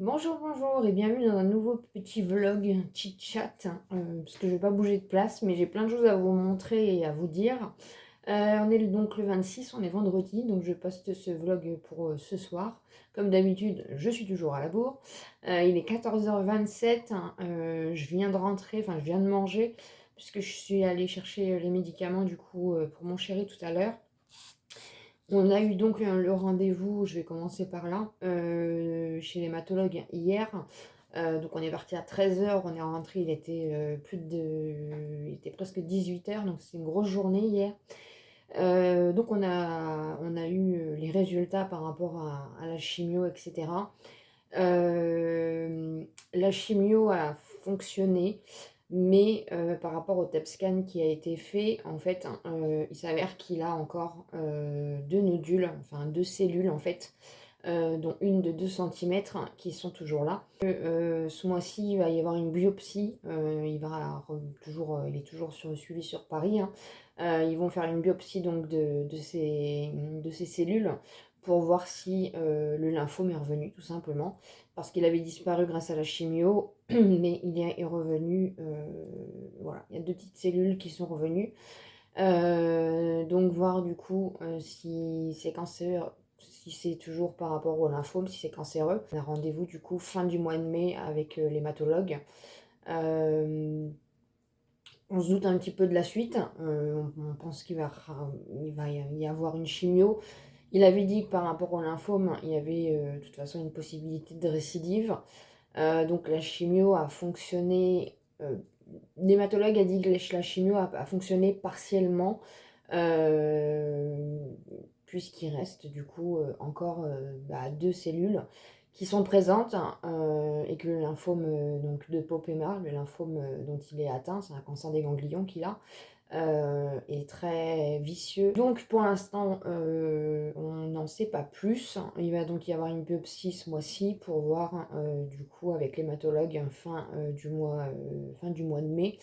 Bonjour, bonjour et bienvenue dans un nouveau petit vlog, un petit chat, parce que je vais pas bouger de place, mais j'ai plein de choses à vous montrer et à vous dire. On est donc le 26, on est vendredi, donc je poste ce vlog pour ce soir. Comme d'habitude, je suis toujours à la bourre. Il est 14h27, hein, je viens de rentrer, enfin je viens de manger, puisque je suis allée chercher les médicaments du coup pour mon chéri tout à l'heure. On a eu donc le rendez-vous, je vais commencer par là, chez l'hématologue hier. Donc on est parti à 13h, on est rentré, il était presque 18h, donc c'est une grosse journée hier. Donc on a eu les résultats par rapport à la chimio, etc. La chimio a fonctionné, mais par rapport au TEP scan qui a été fait, en fait, il s'avère qu'il a encore deux nodules, enfin deux cellules en fait, dont une de 2 centimètres qui sont toujours là. Ce mois-ci, il va y avoir une biopsie, il est toujours suivi sur Paris, hein. Ils vont faire une biopsie donc de ces cellules pour voir si le lymphome est revenu, tout simplement, parce qu'il avait disparu grâce à la chimio, mais est revenu, voilà, il y a deux petites cellules qui sont revenues. Donc voir du coup si c'est cancéreux, si c'est toujours par rapport au lymphome, si c'est cancéreux. On a rendez-vous du coup fin du mois de mai avec l'hématologue. On se doute un petit peu de la suite. On pense il va y avoir une chimio. Il avait dit que par rapport au lymphome, il y avait de toute façon une possibilité de récidive. Donc la chimio a fonctionné. L'hématologue a dit que la chimio a fonctionné partiellement, euh, puisqu'il reste du coup encore deux cellules qui sont présentes, et que le lymphome donc de Popema, le lymphome dont il est atteint, c'est un cancer des ganglions qu'il a, est très vicieux. Donc pour l'instant, on n'en sait pas plus. Il va donc y avoir une biopsie ce mois-ci pour voir du coup avec l'hématologue fin du mois de mai,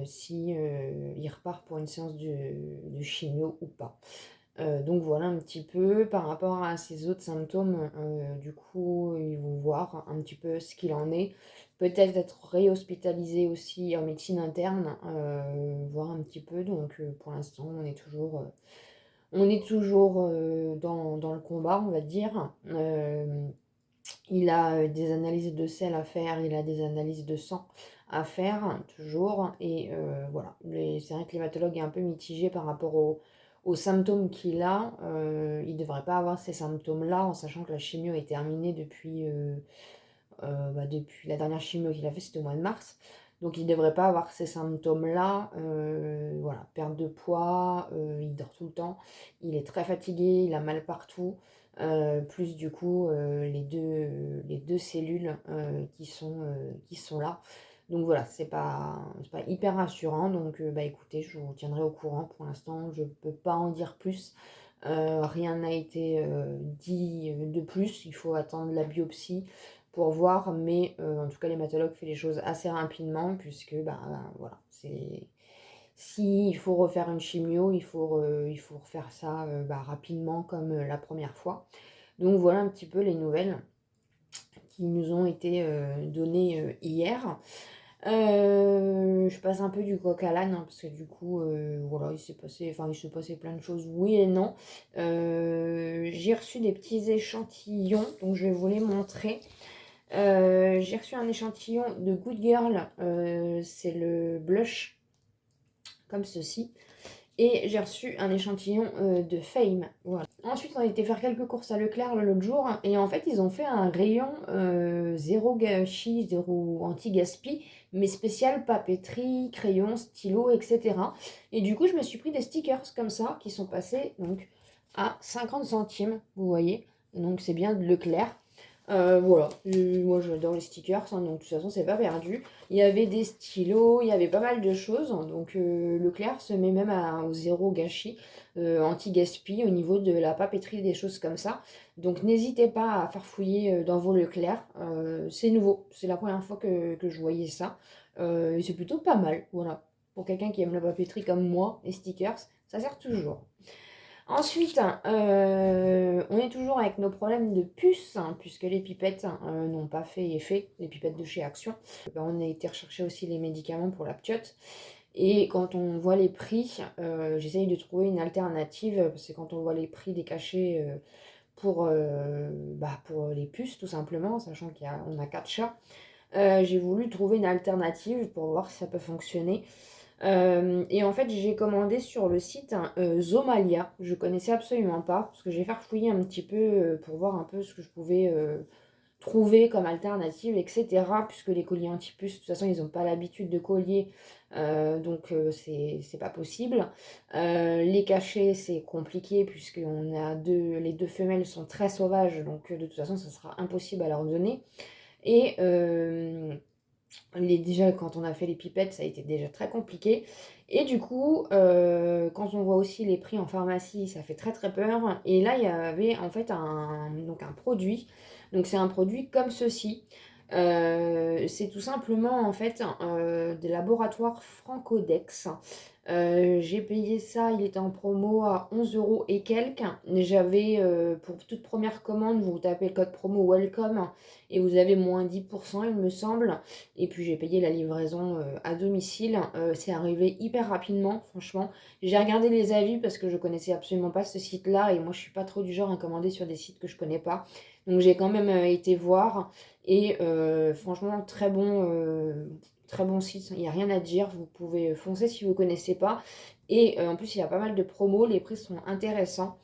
si il repart pour une séance de chimio ou pas. Donc voilà un petit peu par rapport à ces autres symptômes. Du coup, ils vont voir un petit peu ce qu'il en est. Peut-être être réhospitalisé aussi en médecine interne, voir un petit peu. Donc pour l'instant, on est toujours dans le combat, on va dire. Il a des analyses de sel à faire, il a des analyses de sang à faire, toujours. Et voilà, c'est vrai que l'hématologue est un peu mitigé par rapport aux symptômes qu'il a. Il ne devrait pas avoir ces symptômes-là, en sachant que la chimio est terminée depuis la dernière chimio qu'il a fait, c'était au mois de mars. Donc il ne devrait pas avoir ces symptômes-là. Voilà, perte de poids, il dort tout le temps, il est très fatigué, il a mal partout. Plus du coup les deux cellules qui sont là. Donc voilà, c'est pas hyper rassurant. Donc écoutez, je vous tiendrai au courant. Pour l'instant, je ne peux pas en dire plus. Rien n'a été dit de plus. Il faut attendre la biopsie pour voir, mais en tout cas l'hématologue fait les choses assez rapidement, puisque voilà, s'il faut refaire une chimio, il faut refaire ça rapidement comme la première fois. Donc voilà un petit peu les nouvelles qui nous ont été données hier. Je passe un peu du coq à l'âne, hein, parce que du coup, voilà, il s'est passé plein de choses, oui et non. J'ai reçu des petits échantillons, donc je vais vous les montrer. J'ai reçu un échantillon de Good Girl, c'est le blush, comme ceci. Et j'ai reçu un échantillon de Fame. Voilà. Ensuite, on a été faire quelques courses à Leclerc l'autre jour. Et en fait, ils ont fait un rayon zéro gâchis, zéro anti-gaspi, mais spécial papeterie, crayon, stylo, etc. Et du coup, je me suis pris des stickers comme ça qui sont passés donc à 50 centimes, vous voyez. Donc, c'est bien de Leclerc. Voilà, moi j'adore les stickers, hein, donc de toute façon c'est pas perdu. Il y avait des stylos, il y avait pas mal de choses, donc Leclerc se met même au zéro gâchis, anti-gaspi au niveau de la papeterie, des choses comme ça. Donc n'hésitez pas à farfouiller dans vos Leclerc, c'est nouveau, c'est la première fois que je voyais ça. Et c'est plutôt pas mal, voilà. Pour quelqu'un qui aime la papeterie comme moi, les stickers, ça sert toujours. Ensuite, on est toujours avec nos problèmes de puces, hein, puisque les pipettes n'ont pas fait effet, les pipettes de chez Action. Ben, on a été rechercher aussi les médicaments pour la ptiote. Et quand on voit les prix, j'essaye de trouver une alternative, parce que quand on voit les prix des cachets pour les puces, tout simplement, sachant qu'on a 4 chats, j'ai voulu trouver une alternative pour voir si ça peut fonctionner. Et en fait, j'ai commandé sur le site Zomalia. Je connaissais absolument pas, parce que j'ai fait fouiller un petit peu pour voir un peu ce que je pouvais trouver comme alternative, etc. Puisque les colliers anti-puces, de toute façon, ils n'ont pas l'habitude de collier, donc c'est pas possible. Les cachets, c'est compliqué, puisque les deux femelles sont très sauvages, donc de toute façon, ça sera impossible à leur donner. Et déjà, quand on a fait les pipettes, ça a été déjà très compliqué. Et du coup, quand on voit aussi les prix en pharmacie, ça fait très très peur. Et là, il y avait en fait donc un produit. Donc c'est un produit comme ceci. C'est tout simplement en fait des laboratoires Francodex. J'ai payé ça, il était en promo à 11 euros et quelques. J'avais, pour toute première commande, vous tapez le code promo WELCOME et vous avez moins 10%, il me semble. Et puis j'ai payé la livraison à domicile. C'est arrivé hyper rapidement, franchement. J'ai regardé les avis parce que je connaissais absolument pas ce site-là et moi je suis pas trop du genre à commander sur des sites que je connais pas. Donc j'ai quand même été voir et franchement très bon site, il n'y a rien à dire, vous pouvez foncer si vous ne connaissez pas. Et en plus il y a pas mal de promos, les prix sont intéressants.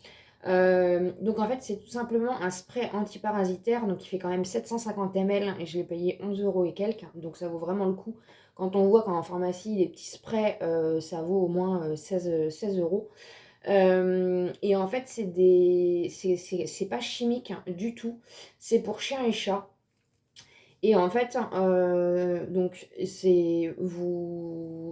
Donc en fait c'est tout simplement un spray antiparasitaire, donc il fait quand même 750 ml et je l'ai payé 11 euros et quelques, donc ça vaut vraiment le coup. Quand on voit qu'en pharmacie les petits sprays ça vaut au moins 16 euros. Et en fait c'est pas chimique du tout, c'est pour chiens et chats. Et en fait, donc il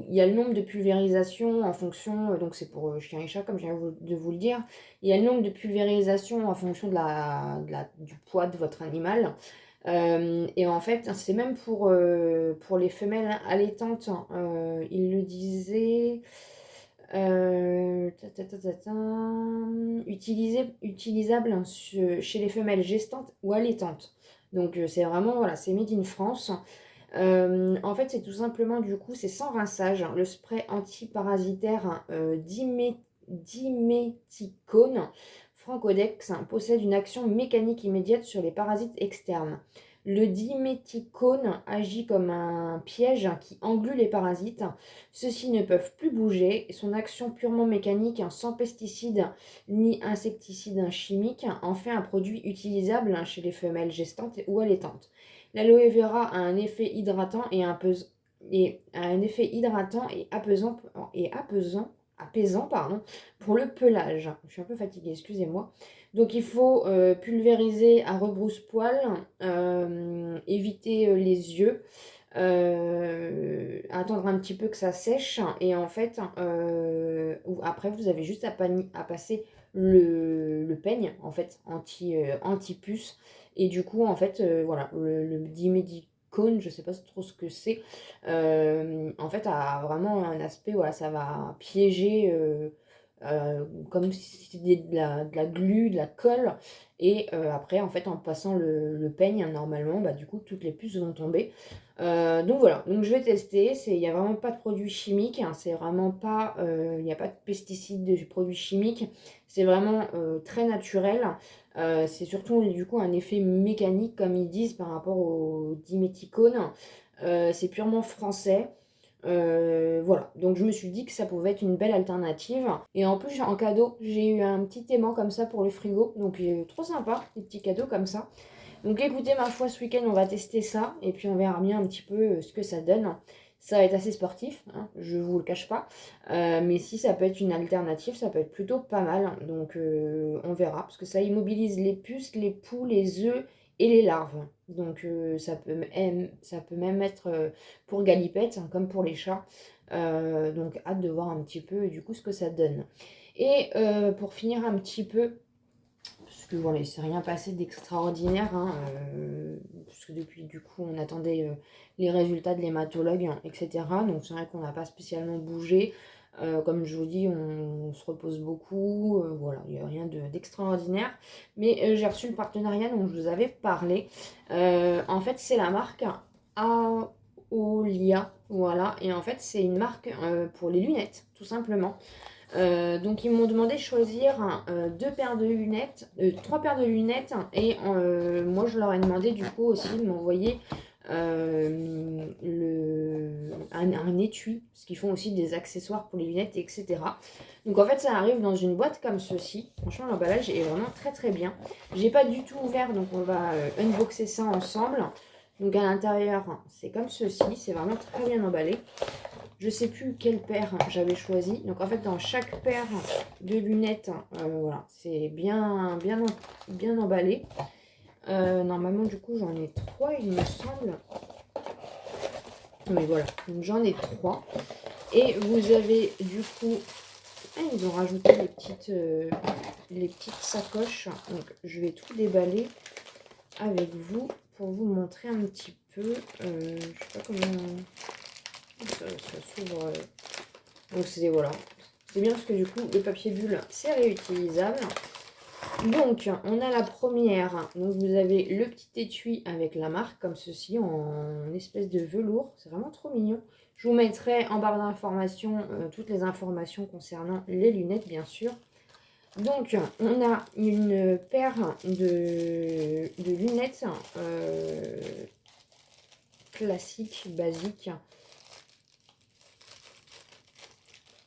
y a le nombre de pulvérisations en fonction, donc c'est pour chien et chat comme je viens de vous le dire, il y a le nombre de pulvérisations en fonction du poids de votre animal. Et en fait, c'est même pour les femelles allaitantes, il le disait, utilisable hein, chez les femelles gestantes ou allaitantes. Donc c'est vraiment, voilà, c'est made in France. En fait, c'est tout simplement, du coup, c'est sans rinçage, hein, le spray antiparasitaire diméthicone Francodex possède une action mécanique immédiate sur les parasites externes. Le diméthicone agit comme un piège qui englue les parasites. Ceux-ci ne peuvent plus bouger. Son action purement mécanique, sans pesticides ni insecticides chimiques, en fait un produit utilisable chez les femelles gestantes ou allaitantes. L'aloe vera a un effet hydratant et apaisant pour le pelage. Je suis un peu fatiguée, excusez-moi. Donc il faut pulvériser à rebrousse-poil, éviter les yeux, attendre un petit peu que ça sèche et en fait après vous avez juste à passer le peigne en fait anti-puce et du coup en fait voilà le dimédicone je sais pas trop ce que c'est en fait a vraiment un aspect voilà ça va piéger comme si c'était de la glu, de la colle. Et après, en fait, en passant le peigne, normalement, bah, du coup, toutes les puces vont tomber. Donc voilà, donc je vais tester. Il n'y a vraiment pas de produits chimiques. Hein, c'est vraiment pas, il n'y a pas de pesticides, de produits chimiques. C'est vraiment très naturel. C'est surtout du coup un effet mécanique, comme ils disent, par rapport au diméthicone. C'est purement français. Voilà, donc je me suis dit que ça pouvait être une belle alternative. Et en plus, en cadeau, j'ai eu un petit aimant comme ça pour le frigo. Donc trop sympa, des petits cadeaux comme ça. Donc écoutez, ma foi, ce week-end, on va tester ça. Et puis on verra bien un petit peu ce que ça donne. Ça va être assez sportif, hein, je vous le cache pas. Mais si ça peut être une alternative, ça peut être plutôt pas mal. Donc on verra, parce que ça immobilise les puces, les poux, les œufs et les larves. Donc ça peut même être pour galipette, hein, comme pour les chats. Donc hâte de voir un petit peu du coup ce que ça donne. Et pour finir un petit peu, parce que voilà, il ne s'est rien passé d'extraordinaire, hein, parce que depuis du coup on attendait les résultats de l'hématologue, hein, etc. Donc c'est vrai qu'on n'a pas spécialement bougé. Comme je vous dis, on se repose beaucoup, voilà, il n'y a rien d'extraordinaire. Mais j'ai reçu le partenariat dont je vous avais parlé. En fait, c'est la marque Aolia, voilà. Et en fait, c'est une marque pour les lunettes, tout simplement. Donc ils m'ont demandé de choisir deux paires de lunettes, trois paires de lunettes, et moi je leur ai demandé du coup aussi de m'envoyer un étui, parce qu'ils font aussi des accessoires pour les lunettes, etc. Donc en fait ça arrive dans une boîte comme ceci. Franchement l'emballage est vraiment très très bien. J'ai pas du tout ouvert, donc on va unboxer ça ensemble. Donc à l'intérieur c'est comme ceci, c'est vraiment très bien emballé. Je sais plus quelle paire j'avais choisi. Donc en fait dans chaque paire de lunettes, voilà, c'est bien emballé. Normalement du coup j'en ai trois il me semble. Mais voilà, donc j'en ai trois. Et vous avez du coup, ils ont rajouté les petites sacoches. Donc je vais tout déballer avec vous pour vous montrer un petit peu. Je sais pas comment ça s'ouvre. Donc c'est voilà. C'est bien parce que du coup le papier bulle c'est réutilisable. Donc on a la première. Donc vous avez le petit étui avec la marque comme ceci en espèce de velours. C'est vraiment trop mignon. Je vous mettrai en barre d'informations toutes les informations concernant les lunettes bien sûr. Donc on a une paire de lunettes classiques, basiques.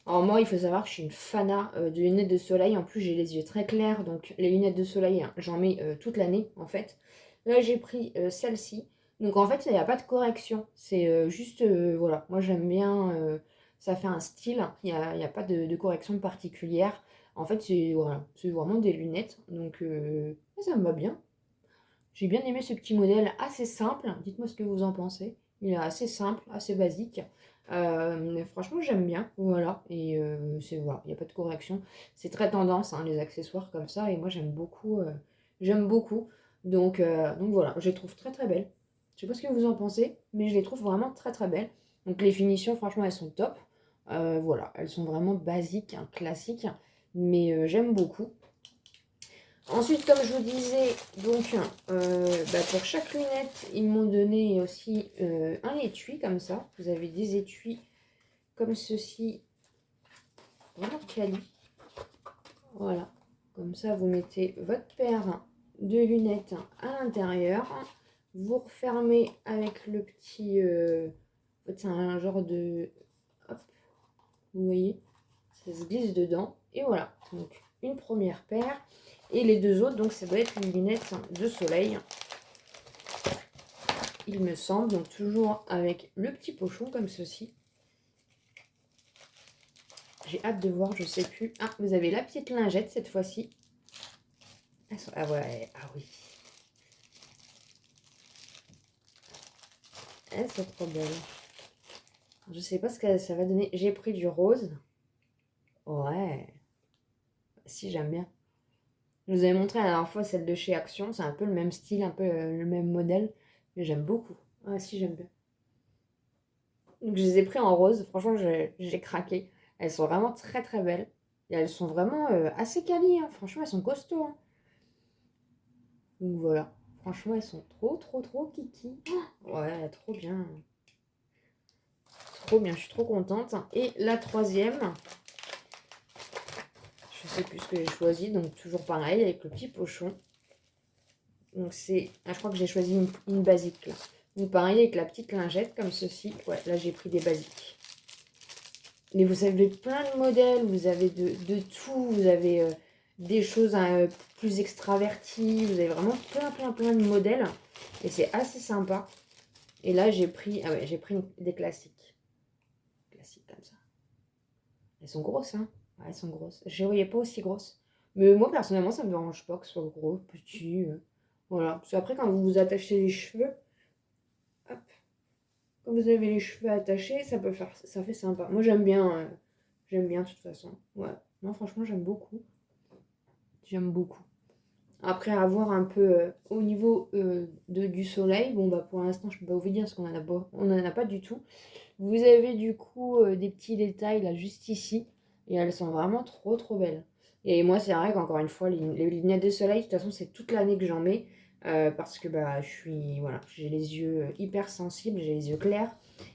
Alors moi, il faut savoir que je suis une fana de lunettes de soleil. En plus, j'ai les yeux très clairs, donc les lunettes de soleil, hein, j'en mets toute l'année en fait. Là, j'ai pris celle-ci. Donc en fait, il n'y a pas de correction. C'est juste, voilà, moi j'aime bien, ça fait un style. Il y a pas de correction particulière. En fait, c'est voilà, c'est vraiment des lunettes. Donc ça me va bien. J'ai bien aimé ce petit modèle assez simple. Dites-moi ce que vous en pensez. Il est assez simple, assez basique. Mais franchement, j'aime bien. Voilà. Et c'est voilà, il n'y a pas de correction. C'est très tendance, hein, les accessoires comme ça. Et moi, j'aime beaucoup. J'aime beaucoup. Donc voilà, je les trouve très très belles. Je sais pas ce que vous en pensez, mais je les trouve vraiment très très belles. Donc les finitions, franchement, elles sont top. Voilà, elles sont vraiment basiques, hein, classiques. Mais j'aime beaucoup. Ensuite, comme je vous disais, donc pour chaque lunette, ils m'ont donné aussi un étui comme ça. Vous avez des étuis comme ceci, vraiment quali. Voilà, comme ça vous mettez votre paire de lunettes à l'intérieur. Vous refermez avec le petit... en fait, c'est un genre de... Hop, vous voyez, ça se glisse dedans. Et voilà, donc une première paire. Et les deux autres, donc ça doit être une lunette de soleil, il me semble. Donc toujours avec le petit pochon comme ceci. J'ai hâte de voir, je sais plus. Ah, vous avez la petite lingette cette fois-ci. Ah ouais, ah oui. Elles sont trop belles. Je sais pas ce que ça va donner. J'ai pris du rose. Ouais. Si, j'aime bien. Je vous avais montré la dernière fois celle de chez Action. C'est un peu le même style, un peu le même modèle. Mais j'aime beaucoup. Ah si, j'aime bien. Donc je les ai pris en rose. Franchement, j'ai craqué. Elles sont vraiment très très belles. Et elles sont vraiment assez quali, hein. Franchement, elles sont costauds, hein. Donc voilà. Franchement, elles sont trop trop trop kiki. Ouais, trop bien. Trop bien, je suis trop contente. Et la troisième, je sais plus ce que j'ai choisi. Donc toujours pareil, avec le petit pochon. Donc c'est... Ah, je crois que j'ai choisi une basique là. Donc pareil, avec la petite lingette comme ceci. Ouais, là j'ai pris des basiques. Mais vous avez plein de modèles, vous avez de tout, vous avez des choses plus extraverties, vous avez vraiment plein de modèles. Et c'est assez sympa. Et là j'ai pris, ah ouais, j'ai pris des classiques. Classiques comme ça. Elles sont grosses, hein. Ouais, elles sont grosses. Je ne les voyais pas aussi grosses. Mais moi personnellement ça me dérange pas que ce soit gros, petit. Voilà. Parce qu'après quand vous vous attachez les cheveux, hop, quand vous avez les cheveux attachés, ça peut faire, ça fait sympa. Moi j'aime bien de toute façon. Ouais. Non franchement j'aime beaucoup. J'aime beaucoup. Après avoir un peu au niveau du soleil, bon bah pour l'instant je peux pas vous dire parce qu'on en a pas du tout. Vous avez du coup des petits détails là juste ici et elles sont vraiment trop belles. Et moi c'est vrai qu'encore une fois les lunettes de soleil, de toute façon c'est toute l'année que j'en mets parce que bah voilà, j'ai les yeux hyper sensibles, j'ai les yeux clairs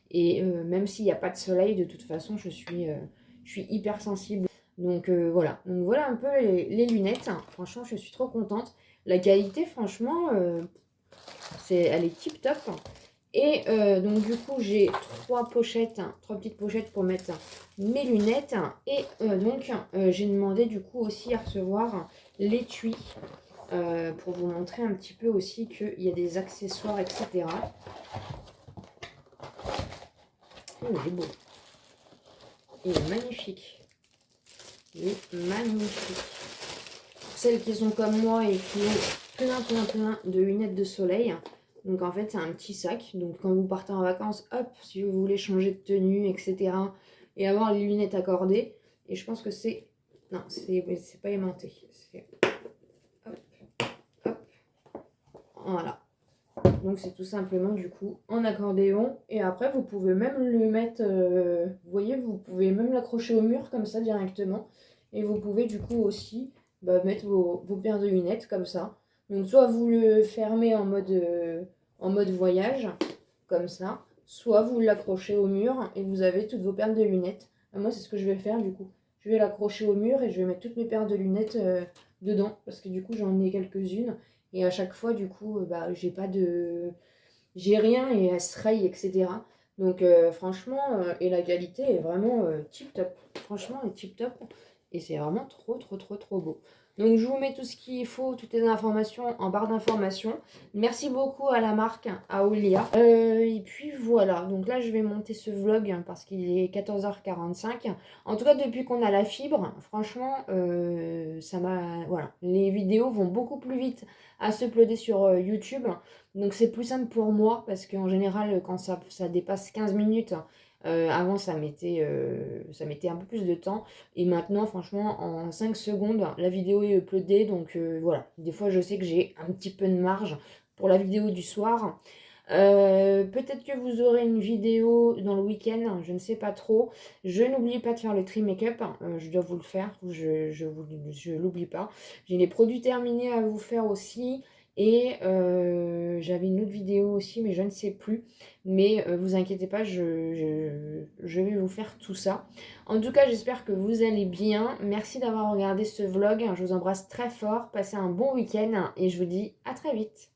et même s'il n'y a pas de soleil de toute façon je suis hyper sensible. Donc voilà un peu les lunettes. Franchement je suis trop contente. La qualité franchement elle est tip top. Et donc du coup j'ai trois petites pochettes pour mettre mes lunettes. Et donc j'ai demandé du coup aussi à recevoir l'étui pour vous montrer un petit peu aussi qu'il y a des accessoires, etc. Oh, il est beau. Il est magnifique. Il est magnifique. Pour celles qui sont comme moi et qui ont plein de lunettes de soleil. Donc en fait c'est un petit sac, donc quand vous partez en vacances, hop, si vous voulez changer de tenue, etc. et avoir les lunettes accordées, et je pense que c'est... Non, c'est pas aimanté. C'est... Hop, hop, voilà. Donc c'est tout simplement du coup en accordéon, et après vous pouvez même le mettre, vous voyez, vous pouvez même l'accrocher au mur comme ça directement, et vous pouvez du coup aussi mettre vos paires de lunettes comme ça. Donc soit vous le fermez en mode voyage, comme ça, soit vous l'accrochez au mur et vous avez toutes vos paires de lunettes. Moi c'est ce que je vais faire du coup. Je vais l'accrocher au mur et je vais mettre toutes mes paires de lunettes dedans, parce que du coup j'en ai quelques-unes. Et à chaque fois, du coup, j'ai pas de... J'ai rien et elle se raye, etc. Donc franchement, et la qualité est vraiment tip top. Franchement, elle est tip top. Et c'est vraiment trop beau. Donc je vous mets tout ce qu'il faut, toutes les informations en barre d'informations. Merci beaucoup à la marque, à Olia. Et puis voilà, donc là je vais monter ce vlog parce qu'il est 14h45. En tout cas, depuis qu'on a la fibre, franchement, ça m'a... Voilà, les vidéos vont beaucoup plus vite à se uploader sur YouTube. Donc c'est plus simple pour moi parce qu'en général, quand ça dépasse 15 minutes, avant ça mettait un peu plus de temps. Et maintenant, franchement, en 5 secondes, la vidéo est uploadée. Donc voilà, des fois je sais que j'ai un petit peu de marge pour la vidéo du soir. Peut-être que vous aurez une vidéo dans le week-end, je ne sais pas trop. Je n'oublie pas de faire le tri make-up, je dois vous le faire, je l'oublie pas. J'ai les produits terminés à vous faire aussi. Et j'avais une autre vidéo aussi, mais je ne sais plus. Mais vous inquiétez pas, je vais vous faire tout ça. En tout cas, j'espère que vous allez bien. Merci d'avoir regardé ce vlog. Je vous embrasse très fort. Passez un bon week-end et je vous dis à très vite.